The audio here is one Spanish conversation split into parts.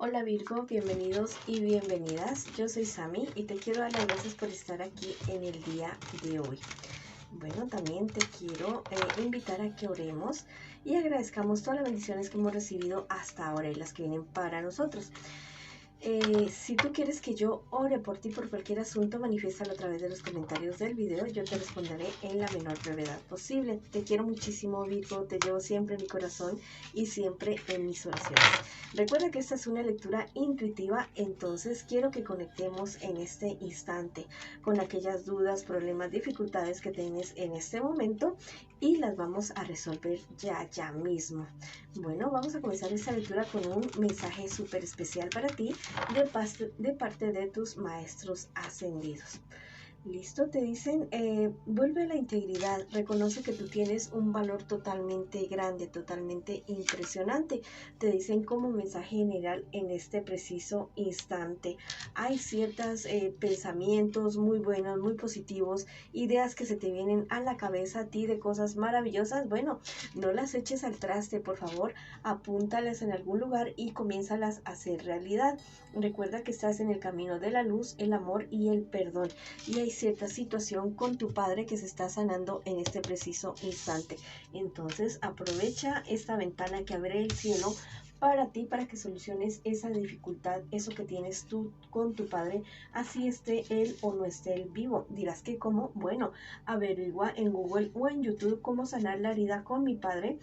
Hola Virgo, bienvenidos y bienvenidas. Yo soy Sami y te quiero dar las gracias por estar aquí en el día de hoy. Bueno, también te quiero invitar a que oremos y agradezcamos todas las bendiciones que hemos recibido hasta ahora y las que vienen para nosotros. Si tú quieres que yo ore por ti por cualquier asunto, manifiéstalo a través de los comentarios del video. Yo te responderé en la menor brevedad posible. Te quiero muchísimo, Virgo. Te llevo siempre en mi corazón y siempre en mis oraciones. Recuerda que esta es una lectura intuitiva, entonces quiero que conectemos en este instante con aquellas dudas, problemas, dificultades que tienes en este momento y las vamos a resolver ya mismo. Bueno, vamos a comenzar esta lectura con un mensaje súper especial para ti de parte de tus maestros ascendidos. Listo, te dicen, vuelve a la integridad, reconoce que tú tienes un valor totalmente grande, totalmente impresionante. Te dicen como mensaje general en este preciso instante. Hay ciertos pensamientos muy buenos, muy positivos, ideas que se te vienen a la cabeza a ti de cosas maravillosas. Bueno, no las eches al traste, por favor, apúntalas en algún lugar y comiénzalas a hacer realidad. Recuerda que estás en el camino de la luz, el amor y el perdón. Y hay cierta situación con tu padre que se está sanando en este preciso instante. Entonces aprovecha esta ventana que abre el cielo para ti, para que soluciones esa dificultad, eso que tienes tú con tu padre, así esté él o no esté él vivo. Dirás que cómo, bueno, averigua en Google o en YouTube cómo sanar la herida con mi padre.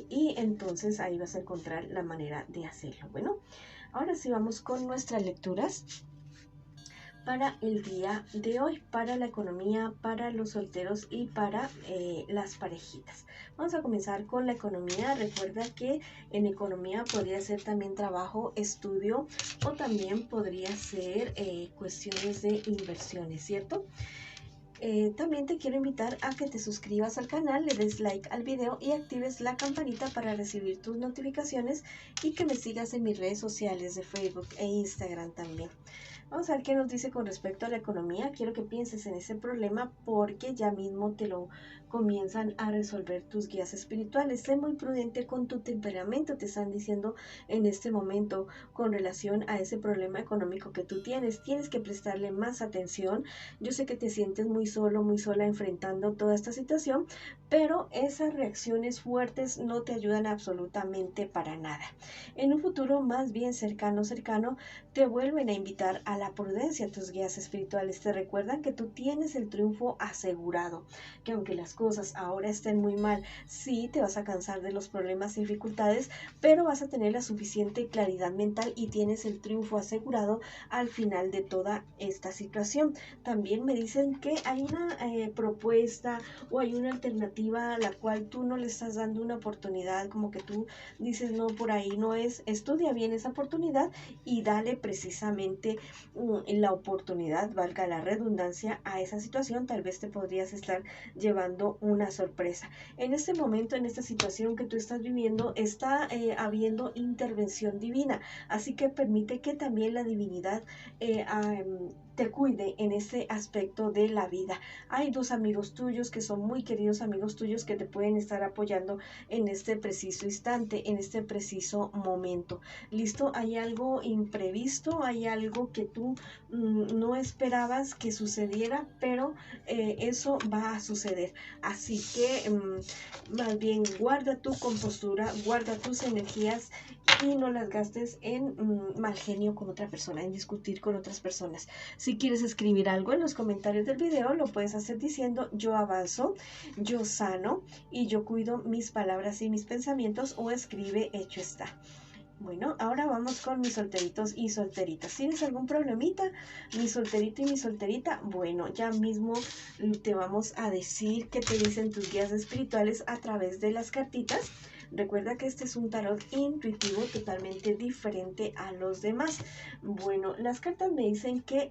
Y entonces ahí vas a encontrar la manera de hacerlo. Bueno, ahora sí vamos con nuestras lecturas para el día de hoy, para la economía, para los solteros y para las parejitas. Vamos a comenzar con la economía. Recuerda que en economía podría ser también trabajo, estudio o también podría ser cuestiones de inversiones, ¿cierto? También te quiero invitar a que te suscribas al canal, le des like al video y actives la campanita para recibir tus notificaciones y que me sigas en mis redes sociales de Facebook e Instagram también. Vamos a ver qué nos dice con respecto a la economía. Quiero que pienses en ese problema porque ya mismo te lo comienzan a resolver tus guías espirituales. Sé muy prudente con tu temperamento, te están diciendo en este momento con relación a ese problema económico que tú tienes. Tienes que prestarle más atención. Yo sé que te sientes muy solo, muy sola enfrentando toda esta situación, pero esas reacciones fuertes no te ayudan absolutamente para nada. En un futuro más bien cercano, te vuelven a invitar a la prudencia. Tus guías espirituales te recuerdan que tú tienes el triunfo asegurado, que aunque las cosas ahora estén muy mal, sí te vas a cansar de los problemas y dificultades, pero vas a tener la suficiente claridad mental y tienes el triunfo asegurado al final de toda esta situación. También me dicen que hay una propuesta o hay una alternativa a la cual tú no le estás dando una oportunidad, como que tú dices, no, por ahí no es. Estudia bien esa oportunidad y dale precisamente la oportunidad, valga la redundancia, a esa situación. Tal vez te podrías estar llevando una sorpresa. En este momento, en esta situación que tú estás viviendo, está habiendo intervención divina, así que permite que también la divinidad te cuide en ese aspecto de la vida. Hay dos amigos tuyos que son muy queridos amigos tuyos que te pueden estar apoyando en este preciso instante, en este preciso momento. ¿Listo? Hay algo imprevisto, hay algo que tú no esperabas que sucediera, pero eso va a suceder. Así que más bien guarda tu compostura, guarda tus energías y no las gastes en mal genio con otra persona, en discutir con otras personas. Si quieres escribir algo en los comentarios del video, lo puedes hacer diciendo yo avanzo, yo sano y yo cuido mis palabras y mis pensamientos, o escribe hecho está. Bueno, ahora vamos con mis solteritos y solteritas. ¿Tienes algún problemita, mi solterito y mi solterita? Bueno, ya mismo te vamos a decir qué te dicen tus guías espirituales a través de las cartitas. Recuerda que este es un tarot intuitivo totalmente diferente a los demás. Bueno, las cartas me dicen que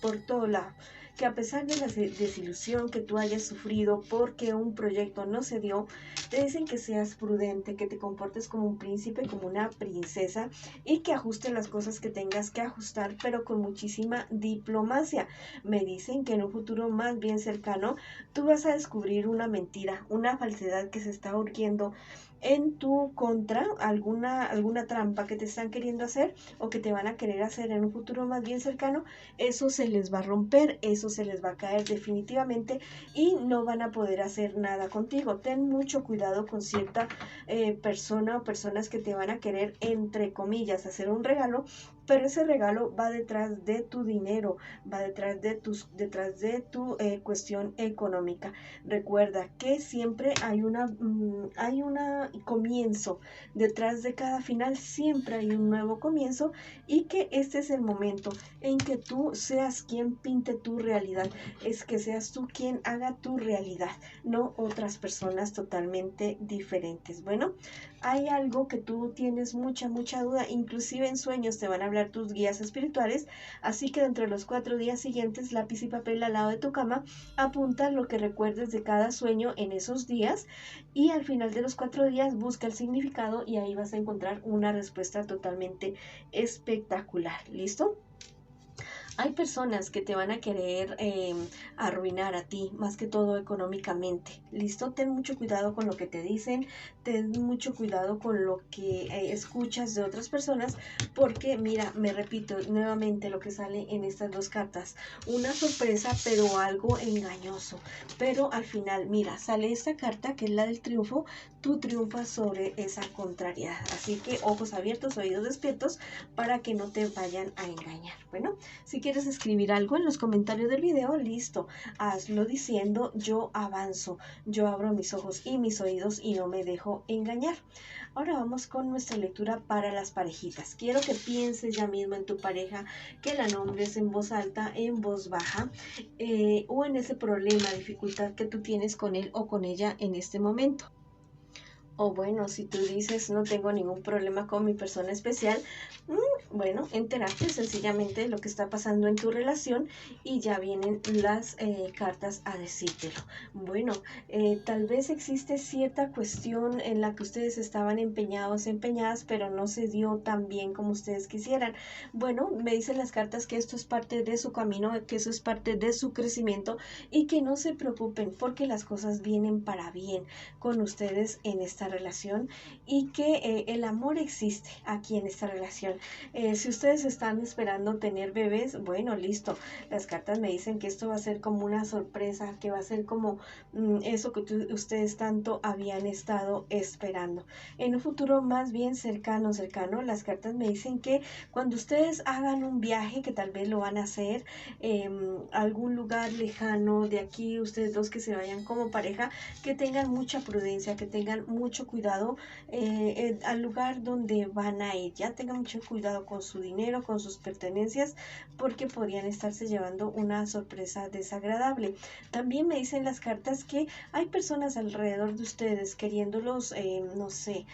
por todo lado, que a pesar de la desilusión que tú hayas sufrido porque un proyecto no se dio, te dicen que seas prudente, que te comportes como un príncipe, como una princesa y que ajustes las cosas que tengas que ajustar, pero con muchísima diplomacia. Me dicen que en un futuro más bien cercano tú vas a descubrir una mentira, una falsedad que se está urgiendo en tu contra, alguna trampa que te están queriendo hacer o que te van a querer hacer en un futuro más bien cercano, eso se les va a romper, eso se les va a caer definitivamente y no van a poder hacer nada contigo. Ten mucho cuidado con cierta persona o personas que te van a querer, entre comillas, hacer un regalo, pero ese regalo va detrás de tu dinero, va detrás de tu cuestión económica. Recuerda que siempre hay una comienzo, detrás de cada final siempre hay un nuevo comienzo y que este es el momento en que tú seas quien pinte tu realidad, es que seas tú quien haga tu realidad, no otras personas totalmente diferentes. Bueno, hay algo que tú tienes mucha duda, inclusive en sueños te van a hablar tus guías espirituales, así que dentro de los 4 días siguientes, lápiz y papel al lado de tu cama, apunta lo que recuerdes de cada sueño en esos días y al final de los 4 días busca el significado y ahí vas a encontrar una respuesta totalmente espectacular. ¿Listo? Hay personas que te van a querer arruinar a ti, más que todo económicamente. ¿Listo? Ten mucho cuidado con lo que te dicen, ten mucho cuidado con lo que escuchas de otras personas, porque mira, me repito nuevamente lo que sale en estas dos cartas. Una sorpresa, pero algo engañoso. Pero al final, mira, sale esta carta que es la del triunfo, tú triunfas sobre esa contrariedad. Así que ojos abiertos, oídos despiertos, para que no te vayan a engañar. Bueno, si quieres escribir algo en los comentarios del video, listo, hazlo diciendo yo avanzo, yo abro mis ojos y mis oídos y no me dejo engañar. Ahora vamos con nuestra lectura para las parejitas. Quiero que pienses ya mismo en tu pareja, que la nombres en voz alta, en voz baja, o en ese problema, dificultad que tú tienes con él o con ella en este momento. O bueno, si tú dices no tengo ningún problema con mi persona especial, bueno, enterarte sencillamente de lo que está pasando en tu relación y ya vienen las cartas a decírtelo. Bueno, tal vez existe cierta cuestión en la que ustedes estaban empeñadas, pero no se dio tan bien como ustedes quisieran. Bueno, me dicen las cartas que esto es parte de su camino, que eso es parte de su crecimiento y que no se preocupen porque las cosas vienen para bien con ustedes en esta relación y que el amor existe aquí en esta relación. Si ustedes están esperando tener bebés, bueno, listo. Las cartas me dicen que esto va a ser como una sorpresa, que va a ser como eso que ustedes tanto habían estado esperando. En un futuro más bien cercano, las cartas me dicen que cuando ustedes hagan un viaje, que tal vez lo van a hacer a algún lugar lejano de aquí, ustedes dos que se vayan como pareja, que tengan mucha prudencia, que tengan mucho cuidado al lugar donde van a ir. Ya tengan mucho cuidado con su dinero, con sus pertenencias, porque podrían estarse llevando una sorpresa desagradable. También me dicen las cartas que hay personas alrededor de ustedes queriéndolos, no sé,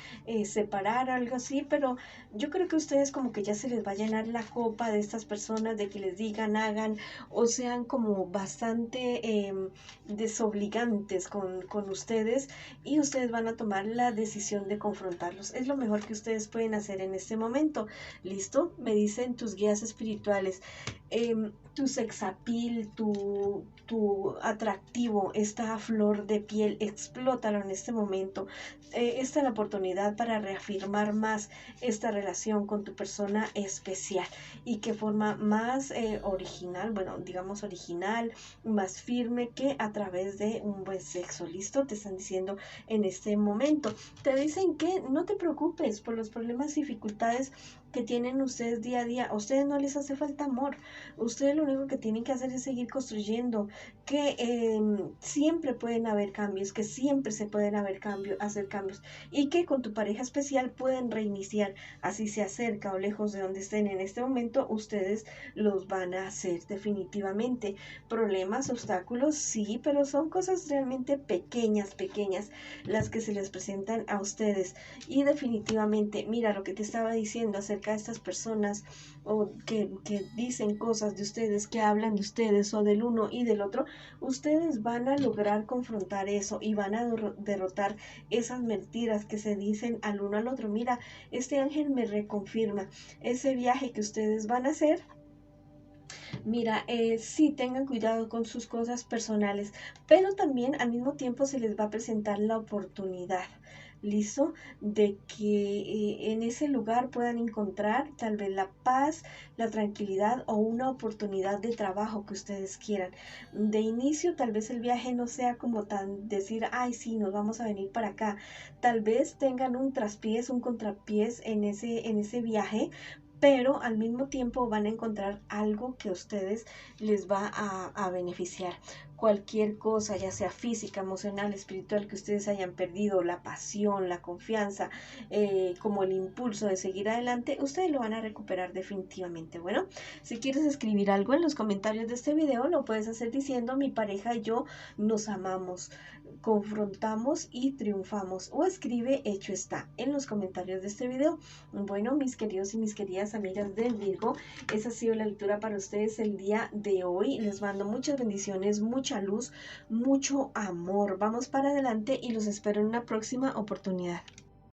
separar, algo así, pero yo creo que a ustedes como que ya se les va a llenar la copa de estas personas, de que les digan, hagan, o sean como bastante desobligantes con ustedes y ustedes van a tomar la decisión de confrontarlos. Es lo mejor que ustedes pueden hacer en este momento. ¿Listo? Me dicen tus guías espirituales. Tu sexapil, tu atractivo, esta flor de piel, explótalo en este momento. Esta es la oportunidad para reafirmar más esta relación con tu persona especial y que forma más original, bueno, digamos original, más firme que a través de un buen sexo. ¿Listo? Te están diciendo en este momento. Te dicen que no te preocupes por los problemas y dificultades que tienen ustedes día a día. A ustedes no les hace falta amor. Ustedes lo único que tienen que hacer es seguir construyendo, que siempre pueden haber cambios, que siempre se pueden hacer cambios y que con tu pareja especial pueden reiniciar, así sea cerca o lejos de donde estén en este momento, ustedes los van a hacer definitivamente. Problemas, obstáculos, sí, pero son cosas realmente pequeñas las que se les presentan a ustedes y definitivamente, mira lo que te estaba diciendo acerca de estas personas o que dicen cosas de ustedes, que hablan de ustedes o del uno y del otro, ustedes van a lograr confrontar eso y van a derrotar esas mentiras que se dicen al uno al otro. Mira, este ángel me reconfirma ese viaje que ustedes van a hacer. Mira, sí tengan cuidado con sus cosas personales, pero también al mismo tiempo se les va a presentar la oportunidad ¿listo? De que en ese lugar puedan encontrar tal vez la paz, la tranquilidad o una oportunidad de trabajo que ustedes quieran. De inicio tal vez el viaje no sea como tan decir, ay sí, nos vamos a venir para acá. Tal vez tengan un traspiés, un contrapiés en ese viaje, pero al mismo tiempo van a encontrar algo que a ustedes les va a beneficiar. Cualquier cosa, ya sea física, emocional, espiritual, que ustedes hayan perdido, la pasión, la confianza, como el impulso de seguir adelante, ustedes lo van a recuperar definitivamente. Bueno, si quieres escribir algo en los comentarios de este video, lo puedes hacer diciendo: mi pareja y yo nos amamos, confrontamos y triunfamos, o escribe hecho está en los comentarios de este video. Bueno, mis queridos y mis queridas amigas del Virgo, esa ha sido la lectura para ustedes el día de hoy. Les mando muchas bendiciones, mucha luz, mucho amor. Vamos para adelante y los espero en una próxima oportunidad.